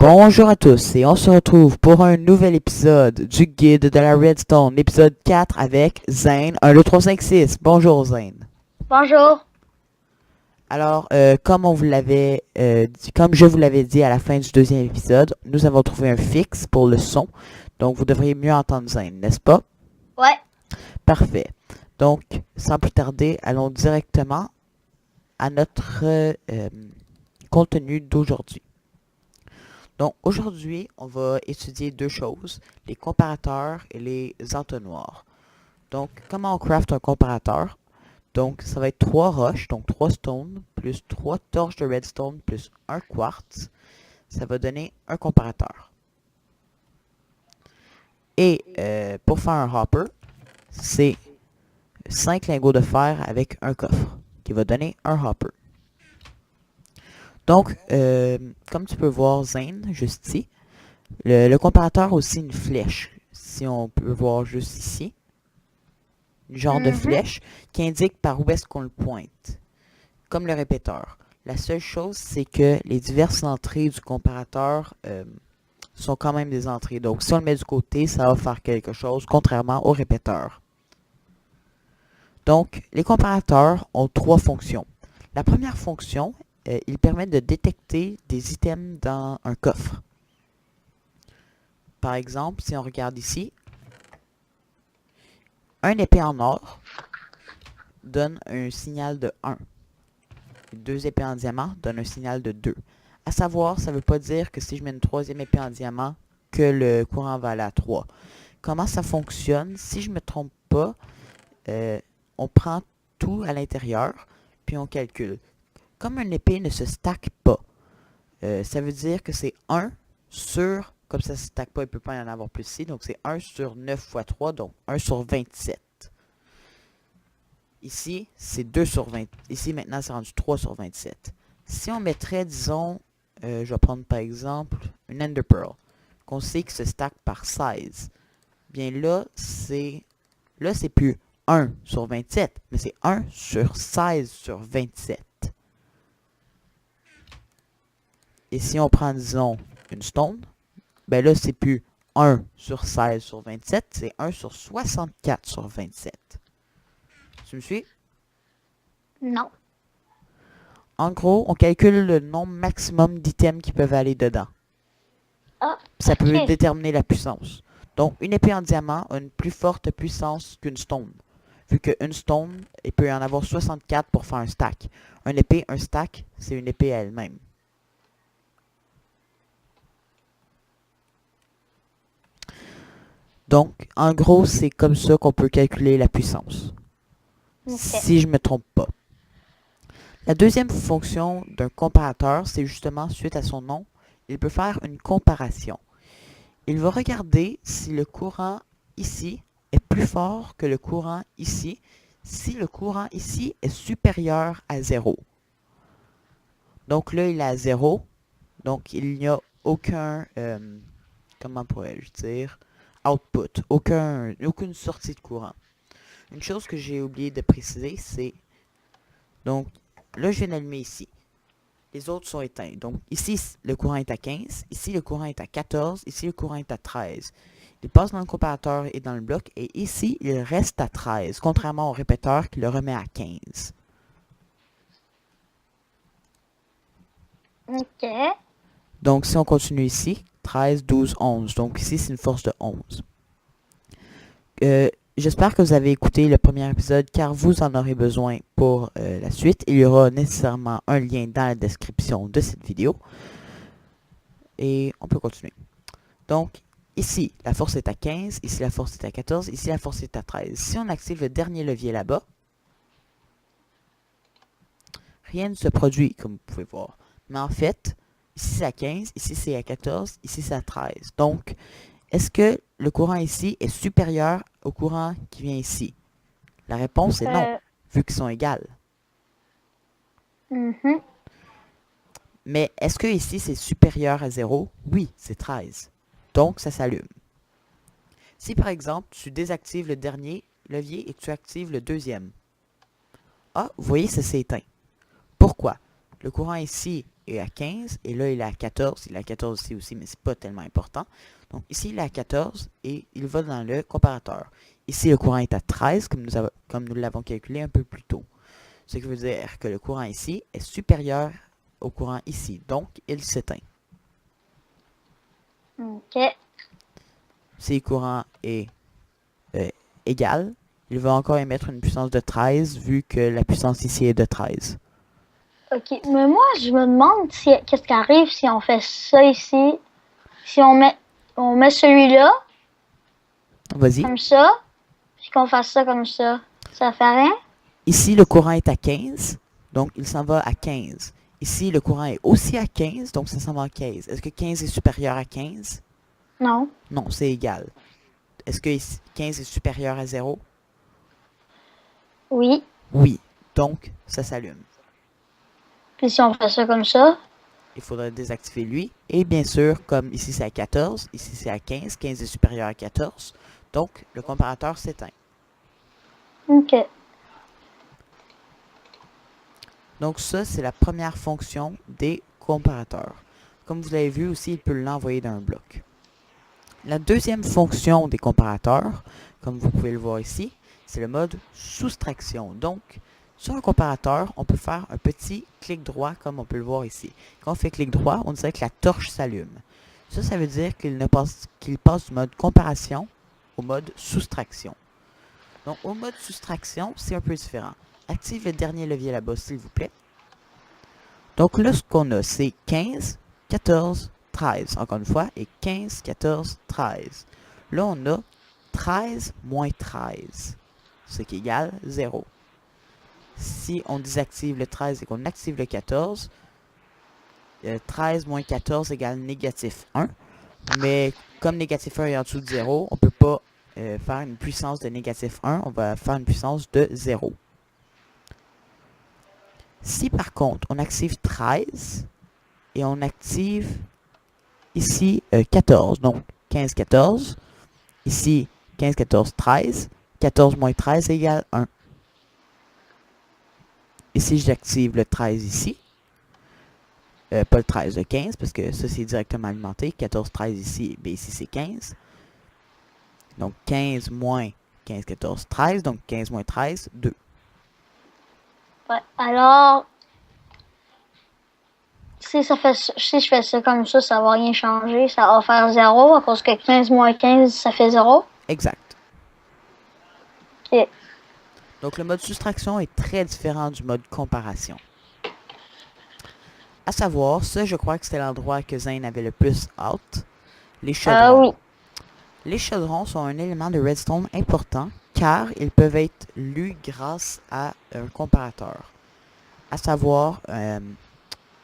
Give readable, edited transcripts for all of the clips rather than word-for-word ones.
Bonjour à tous et on se retrouve pour un nouvel épisode du guide de la Redstone, l'épisode 4 avec Zane 1, 2, 3, 5, 6. Bonjour Zane. Bonjour. Alors, comme je vous l'avais dit à la fin du deuxième épisode, nous avons trouvé un fixe pour le son, donc vous devriez mieux entendre Zane, n'est-ce pas? Ouais. Parfait. Donc, sans plus tarder, allons directement à notre contenu d'aujourd'hui. Donc aujourd'hui, on va étudier deux choses, les comparateurs et les entonnoirs. Donc, comment on craft un comparateur? Donc, ça va être 3 roches, donc 3 stones, plus 3 torches de redstone, plus un quartz. Ça va donner un comparateur. Et pour faire un hopper, c'est 5 lingots de fer avec un coffre, qui va donner un hopper. Donc, comme tu peux voir Zane, juste ici, le comparateur a aussi une flèche, si on peut voir juste ici. Une genre de flèche qui indique par où est-ce qu'on le pointe, comme le répéteur. La seule chose, c'est que les diverses entrées du comparateur sont quand même des entrées. Donc, si on le met du côté, ça va faire quelque chose, contrairement au répéteur. Donc, les comparateurs ont 3 fonctions. La première fonction, il permet de détecter des items dans un coffre. Par exemple, si on regarde ici, un épée en or donne un signal de 1. 2 épées en diamant donnent un signal de 2. À savoir, ça ne veut pas dire que si je mets une troisième épée en diamant, que le courant va aller à 3. Comment ça fonctionne? Si je ne me trompe pas, on prend tout à l'intérieur, puis on calcule. Comme une épée ne se stack pas, ça veut dire que c'est 1 sur, comme ça ne se stack pas, il ne peut pas y en avoir plus ici, donc c'est 1 sur 9 fois 3, donc 1 sur 27. Ici, c'est 2 sur 20. Ici, maintenant, c'est rendu 3 sur 27. Si on mettrait, disons, je vais prendre par exemple une Ender Pearl, qu'on sait que se stack par 16. Bien là, c'est plus 1 sur 27, mais c'est 1 sur 16 sur 27. Et si on prend, disons, une stone, ben là, c'est plus 1 sur 16 sur 27, c'est 1 sur 64 sur 27. Tu me suis? Non. En gros, on calcule le nombre maximum d'items qui peuvent aller dedans. Ah, Ça peut ok. déterminer la puissance. Donc, une épée en diamant a une plus forte puissance qu'une stone. Vu qu'une stone, il peut y en avoir 64 pour faire un stack. Une épée, un stack, c'est une épée à elle-même. Donc, en gros, c'est comme ça qu'on peut calculer la puissance. Ok. Si je ne me trompe pas. La deuxième fonction d'un comparateur, c'est justement, suite à son nom, il peut faire une comparation. Il va regarder si le courant ici est plus fort que le courant ici, si le courant ici est supérieur à 0. Donc là, il est à 0, donc il n'y a aucun, comment pourrais-je dire, output, aucune sortie de courant. Une chose que j'ai oublié de préciser, c'est, donc là, je viens d'allumer ici. Les autres sont éteints. Donc ici, le courant est à 15. Ici, le courant est à 14. Ici, le courant est à 13. Il passe dans le comparateur et dans le bloc. Et ici, il reste à 13. Contrairement au répéteur qui le remet à 15. Ok. Donc si on continue ici, 13, 12, 11. Donc ici, c'est une force de 11. J'espère que vous avez écouté le premier épisode car vous en aurez besoin pour la suite. Il y aura nécessairement un lien dans la description de cette vidéo. Et on peut continuer. Donc, ici, la force est à 15, ici la force est à 14, ici la force est à 13. Si on active le dernier levier là-bas, rien ne se produit, comme vous pouvez voir. Mais en fait, ici c'est à 15, ici c'est à 14, ici c'est à 13. Donc, est-ce que le courant ici est supérieur au courant qui vient ici? La réponse est non, Euh, vu qu'ils sont égales. mhm. Mais est-ce que ici c'est supérieur à 0? Oui, c'est 13. Donc, ça s'allume. Si par exemple, tu désactives le dernier levier et que tu actives le deuxième, ah, vous voyez, ça s'est éteint. Pourquoi? le courant ici est à 15 et là il est à 14. Il est à 14 ici aussi, mais c'est pas tellement important. Donc ici il est à 14 et il va dans le comparateur. Ici le courant est à 13 comme nous l'avons calculé un peu plus tôt. Ce qui veut dire que le courant ici est supérieur au courant ici. Donc il s'éteint. OK. Si le courant est égal, il va encore émettre une puissance de 13 vu que la puissance ici est de 13. OK. Mais moi, je me demande qu'est-ce qui arrive si on fait ça ici. Si on met celui-là, Vas-y. comme ça, puis qu'on fasse ça comme ça. Ça fait rien? Ici, le courant est à 15, donc il s'en va à 15. Ici, le courant est aussi à 15, donc ça s'en va à 15. Est-ce que 15 est supérieur à 15? Non. Non, c'est égal. Est-ce que 15 est supérieur à 0? Oui. Oui, donc ça s'allume. Puis si on fait ça comme ça? Il faudra désactiver lui. Et bien sûr, comme ici c'est à 14, ici c'est à 15, 15 est supérieur à 14, donc le comparateur s'éteint. OK. Donc ça, c'est la première fonction des comparateurs. Comme vous l'avez vu aussi, il peut l'envoyer d'un bloc. La deuxième fonction des comparateurs, comme vous pouvez le voir ici, c'est le mode soustraction. Donc, sur un comparateur, on peut faire un petit clic droit comme on peut le voir ici. Quand on fait clic droit, on dirait que la torche s'allume. Ça veut dire qu'il passe du mode comparation au mode soustraction. Donc, au mode soustraction, c'est un peu différent. Active le dernier levier là-bas, s'il vous plaît. Donc là, ce qu'on a, c'est 15, 14, 13, encore une fois, et 15, 14, 13. Là, on a 13 moins 13, ce qui égale 0. Si on désactive le 13 et qu'on active le 14, 13 moins 14 égale négatif 1. Mais comme négatif 1 est en dessous de 0, on ne peut pas faire une puissance de négatif 1, on va faire une puissance de 0. Si par contre, on active 13 et on active ici 14, donc 15, 14. Ici, 15, 14, 13. 14 moins 13 égale 1. Ici, j'active le 13 ici. Pas le 13, le 15, parce que ça, c'est directement alimenté. 14, 13 ici, bien ici, c'est 15. Donc, 15 moins 15, 14, 13. Donc, 15 moins 13, 2. Ouais. Alors, si je fais ça comme ça va rien changer. Ça va faire 0 à cause que 15 moins 15, ça fait 0. Exact. OK. Donc, le mode soustraction est très différent du mode comparation. À savoir, ça, je crois que c'était l'endroit que Zane avait le plus hâte. Les chaudrons. Oui. Les chaudrons sont un élément de redstone important car ils peuvent être lus grâce à un comparateur. À savoir,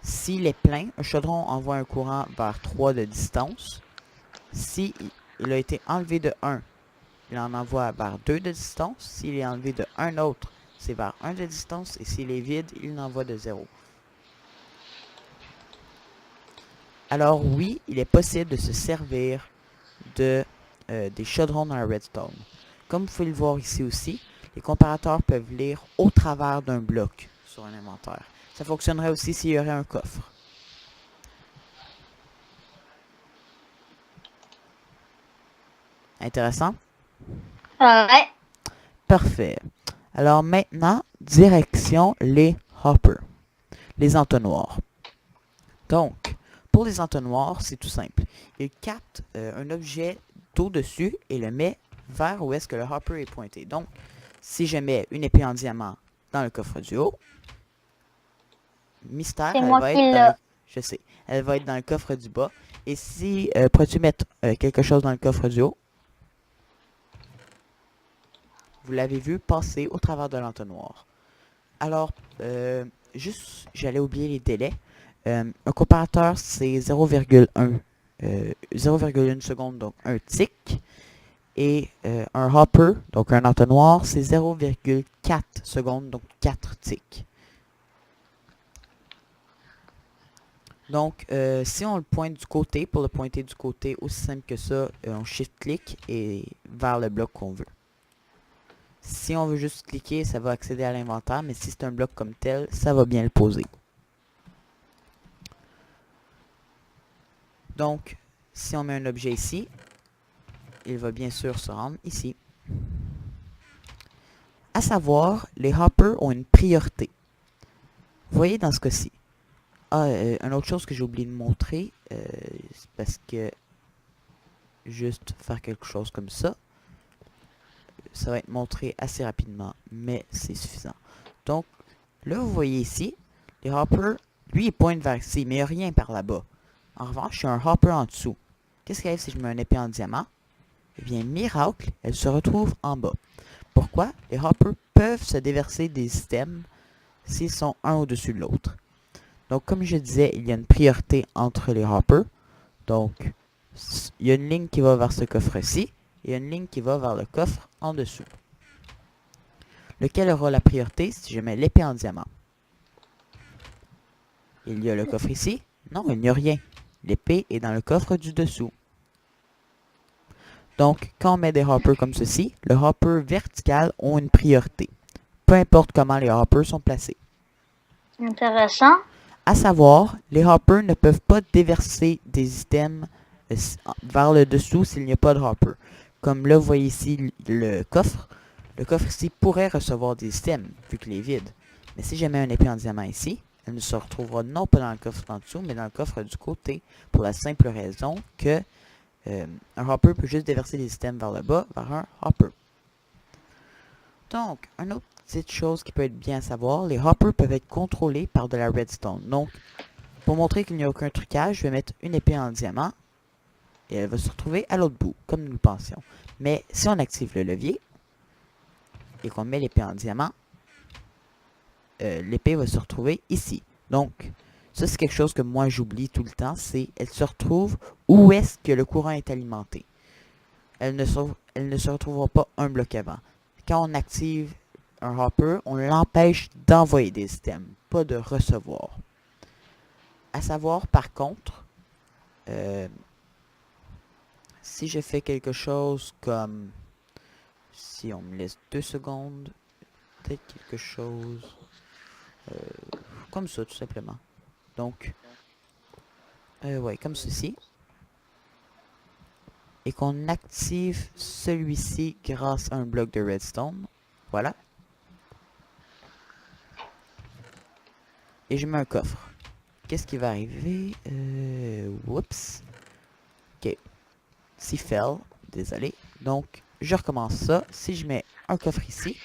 s'il est plein, un chaudron envoie un courant vers 3 de distance. Si il a été enlevé de 1, il en envoie vers 2 de distance. S'il est enlevé de 1 autre, c'est vers 1 de distance. Et s'il est vide, il n'envoie de 0. Alors oui, il est possible de se servir des chaudrons dans la redstone. Comme vous pouvez le voir ici aussi, les comparateurs peuvent lire au travers d'un bloc sur un inventaire. Ça fonctionnerait aussi s'il y aurait un coffre. Intéressant? Ouais. Parfait. Alors maintenant, direction les hoppers, les entonnoirs. Donc, pour les entonnoirs, c'est tout simple. Ils captent un objet d'au-dessus et le met vers où est-ce que le hopper est pointé. Donc, si je mets une épée en diamant dans le coffre du haut, mystère, C'est elle moi va qui être dans l'ai. je sais, elle va être dans le coffre du bas. Et si, pourrais-tu mettre quelque chose dans le coffre du haut? Vous l'avez vu passer au travers de l'entonnoir. Alors, juste, j'allais oublier les délais. Un comparateur, c'est 0,1 seconde, donc un tick. Et un hopper, donc un entonnoir, c'est 0,4 secondes, donc 4 ticks. Donc, si on le pointe du côté, pour le pointer du côté, aussi simple que ça, on shift-click et vers le bloc qu'on veut. Si on veut juste cliquer, ça va accéder à l'inventaire, mais si c'est un bloc comme tel, ça va bien le poser. Donc, si on met un objet ici, il va bien sûr se rendre ici. À savoir, les hoppers ont une priorité. Vous voyez dans ce cas-ci. Ah, une autre chose que j'ai oublié de montrer, c'est parce que juste faire quelque chose comme ça va être montré assez rapidement, mais c'est suffisant. Donc, là, vous voyez ici, les hoppers, lui, il pointe vers ici, mais il n'y a rien par là-bas. En revanche, il y a un hopper en dessous. Qu'est-ce qui arrive si je mets un épée en diamant? Eh bien, miracle, elle se retrouve en bas. Pourquoi? Les hoppers peuvent se déverser des systèmes s'ils sont un au-dessus de l'autre. Donc, comme je disais, il y a une priorité entre les hoppers. Donc, il y a une ligne qui va vers ce coffre-ci et une ligne qui va vers le coffre en dessous. Lequel aura la priorité si je mets l'épée en diamant? Il y a le coffre ici? Non, il n'y a rien. L'épée est dans le coffre du dessous. Donc, quand on met des hoppers comme ceci, le hopper vertical ont une priorité. Peu importe comment les hoppers sont placés. Intéressant. À savoir, les hoppers ne peuvent pas déverser des items vers le dessous s'il n'y a pas de hopper. Comme là, vous voyez ici le coffre. Le coffre ici pourrait recevoir des items, vu qu'il est vide. Mais si je mets un épée en diamant ici, elle ne se retrouvera non pas dans le coffre en dessous, mais dans le coffre du côté, pour la simple raison que un hopper peut juste déverser des items vers le bas, vers un hopper. Donc, une autre petite chose qui peut être bien à savoir, les hoppers peuvent être contrôlés par de la redstone. Donc, pour montrer qu'il n'y a aucun trucage, je vais mettre une épée en diamant et elle va se retrouver à l'autre bout, comme nous le pensions. Mais si on active le levier et qu'on met l'épée en diamant, l'épée va se retrouver ici. Donc, ça c'est quelque chose que moi j'oublie tout le temps, c'est elle se retrouve où est-ce que le courant est alimenté. Elle ne se retrouvera pas un bloc avant. Quand on active un hopper, on l'empêche d'envoyer des items, pas de recevoir. À savoir, par contre, si je fais quelque chose comme... Si on me laisse 2 secondes, peut-être quelque chose... comme ça, tout simplement. Donc, ouais, comme ceci. Et qu'on active celui-ci grâce à un bloc de redstone. Voilà. Et je mets un coffre. Qu'est-ce qui va arriver? Oups. Ok. Si fail. Désolé. Donc, je recommence ça. Si je mets un coffre ici,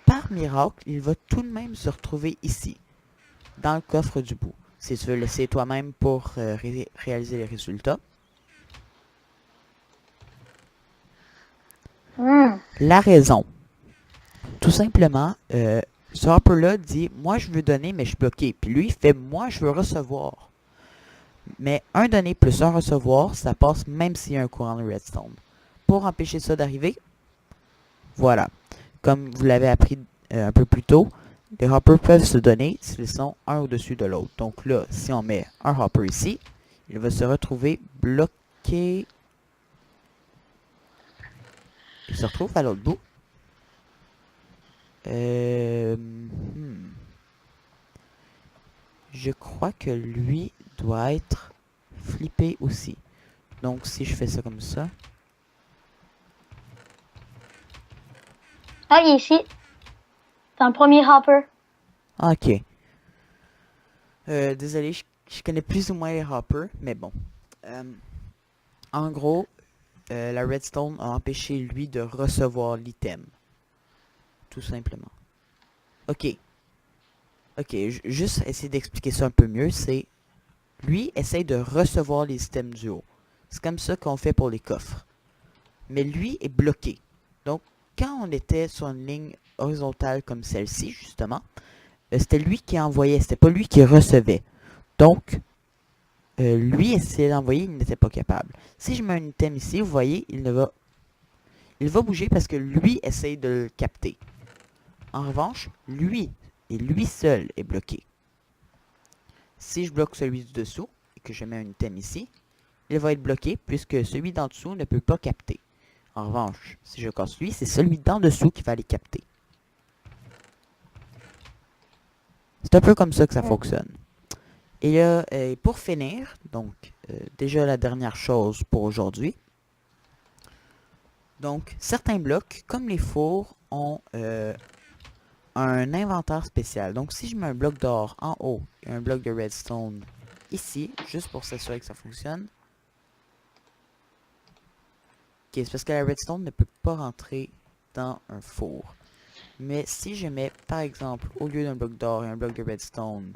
par miracle, il va tout de même se retrouver ici, dans le coffre du bout. Si tu veux l'essayer toi-même pour réaliser les résultats. La raison. Tout simplement, ce hopper-là dit « Moi, je veux donner, mais je suis bloqué. » Puis lui, il fait « Moi, je veux recevoir. » Mais un donner plus un recevoir, ça passe même s'il y a un courant de redstone. Pour empêcher ça d'arriver, voilà. Comme vous l'avez appris un peu plus tôt, les hoppers peuvent se donner s'ils sont un au-dessus de l'autre. Donc là, si on met un hopper ici, il va se retrouver bloqué. Il se retrouve à l'autre bout. Je crois que lui doit être flippé aussi. Donc si je fais ça comme ça. Ah, il est ici. Dans le premier hopper. Ok. Désolé, je connais plus ou moins les hoppers, mais bon. En gros, la redstone a empêché lui de recevoir l'item. Tout simplement. Ok. Ok, juste essayer d'expliquer ça un peu mieux, c'est... Lui essaye de recevoir les items du haut. C'est comme ça qu'on fait pour les coffres. Mais lui est bloqué. Donc, quand on était sur une ligne horizontale comme celle-ci, justement, c'était lui qui envoyait, c'était pas lui qui recevait. Donc, lui essayait d'envoyer, il n'était pas capable. Si je mets un item ici, vous voyez, il va bouger parce que lui essaye de le capter. En revanche, lui, et lui seul, est bloqué. Si je bloque celui du dessous, et que je mets un item ici, il va être bloqué puisque celui d'en dessous ne peut pas capter. En revanche, si je casse lui, c'est celui d'en dessous qui va les capter. C'est un peu comme ça que ça fonctionne. Et là, pour finir, donc, déjà la dernière chose pour aujourd'hui. Donc, certains blocs, comme les fours, ont un inventaire spécial. Donc, si je mets un bloc d'or en haut et un bloc de redstone ici, juste pour s'assurer que ça fonctionne. Ok, c'est parce que la redstone ne peut pas rentrer dans un four. Mais si je mets, par exemple, au lieu d'un bloc d'or et un bloc de redstone,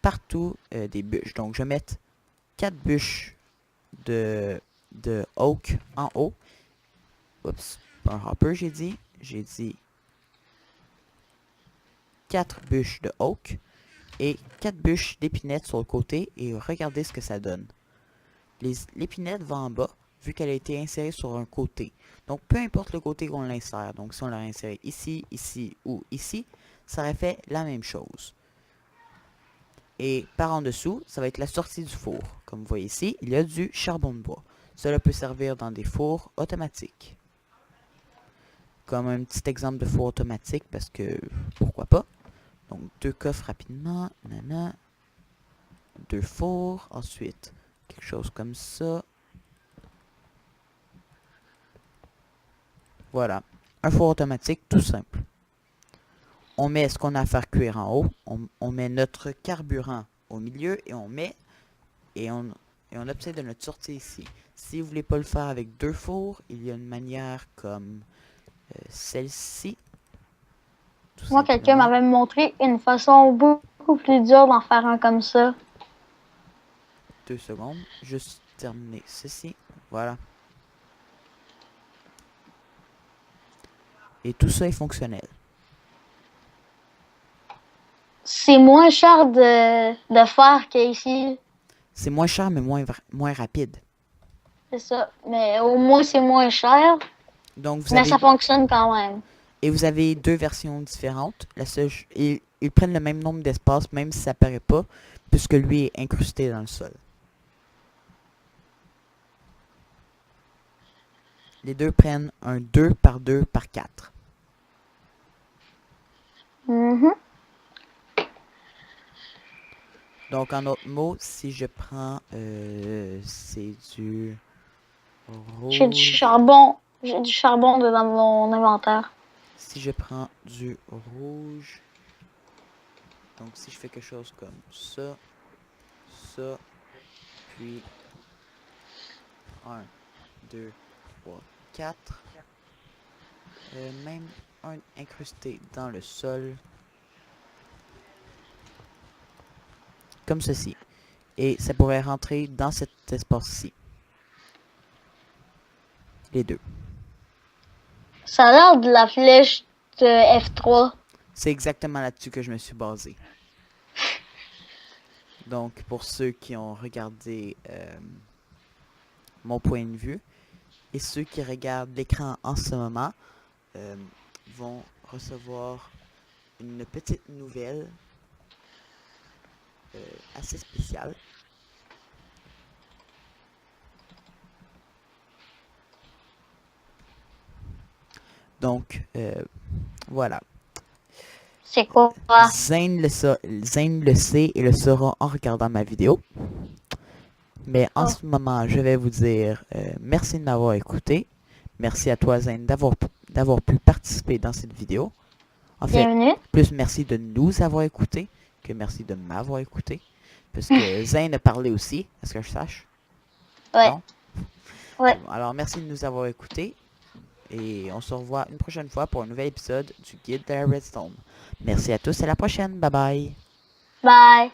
partout des bûches. Donc, je vais mettre 4 bûches de oak en haut. Oups, pas un hopper, j'ai dit. J'ai dit 4 bûches de oak et 4 bûches d'épinettes sur le côté. Et regardez ce que ça donne. L'épinette va en bas, vu qu'elle a été insérée sur un côté. Donc, peu importe le côté qu'on l'insère. Donc, si on l'a inséré ici, ici ou ici, ça aurait fait la même chose. Et par en dessous, ça va être la sortie du four. Comme vous voyez ici, il y a du charbon de bois. Cela peut servir dans des fours automatiques. Comme un petit exemple de four automatique, parce que pourquoi pas. Donc 2 coffres rapidement, nana. 2 fours, ensuite quelque chose comme ça. Voilà, un four automatique tout simple. On met ce qu'on a à faire cuire en haut, on met notre carburant au milieu et on obtient de notre sortie ici. Si vous voulez pas le faire avec 2 fours, il y a une manière comme celle-ci. Moi, quelqu'un m'avait montré une façon beaucoup plus dure d'en faire un comme ça. 2 secondes, juste terminer ceci. Voilà. Et tout ça est fonctionnel. C'est moins cher de faire qu'ici. C'est moins cher, mais moins rapide. C'est ça. Mais au moins, c'est moins cher. Donc, Mais ça fonctionne quand même. Et vous avez 2 versions différentes. Ils prennent le même nombre d'espace, même si ça paraît pas, puisque lui est incrusté dans le sol. Les deux prennent un 2 par 2 par 4. Donc, en d'autres mots, si je prends... c'est du rouge. J'ai du charbon. J'ai du charbon dans mon inventaire. Si je prends du rouge... Donc, si je fais quelque chose comme ça, puis 1, 2, 3, 4. Même un incrusté dans le sol. Comme ceci. Et ça pourrait rentrer dans cet espace-ci. Les deux. Ça a l'air de la flèche de F3. C'est exactement là-dessus que je me suis basé. Donc, pour ceux qui ont regardé mon point de vue, et ceux qui regardent l'écran en ce moment, vont recevoir une petite nouvelle assez spéciale. Donc, voilà. C'est quoi? Zane le sait et le saura en regardant ma vidéo. Mais en ce moment, je vais vous dire merci de m'avoir écouté. Merci à toi, Zane, d'avoir pu participer dans cette vidéo. En fait, Bienvenue. plus merci de nous avoir écoutés que merci de m'avoir écouté. Parce que Zane a parlé aussi, à ce que je sache. Ouais. Non? Ouais. Alors, merci de nous avoir écoutés. Et on se revoit une prochaine fois pour un nouvel épisode du Guide de la Redstone. Merci à tous, à la prochaine. Bye bye. Bye.